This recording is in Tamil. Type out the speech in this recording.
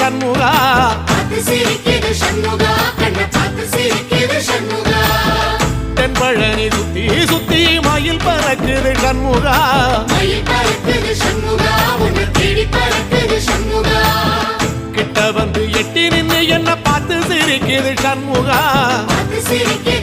சண்முகா தென்பழனி சுத்தி சுத்தி மயில் பறக்குது சண்முகா கிட்ட வந்து எட்டி நின்று என்ன பார்த்து சிரிக்குது சண்முகா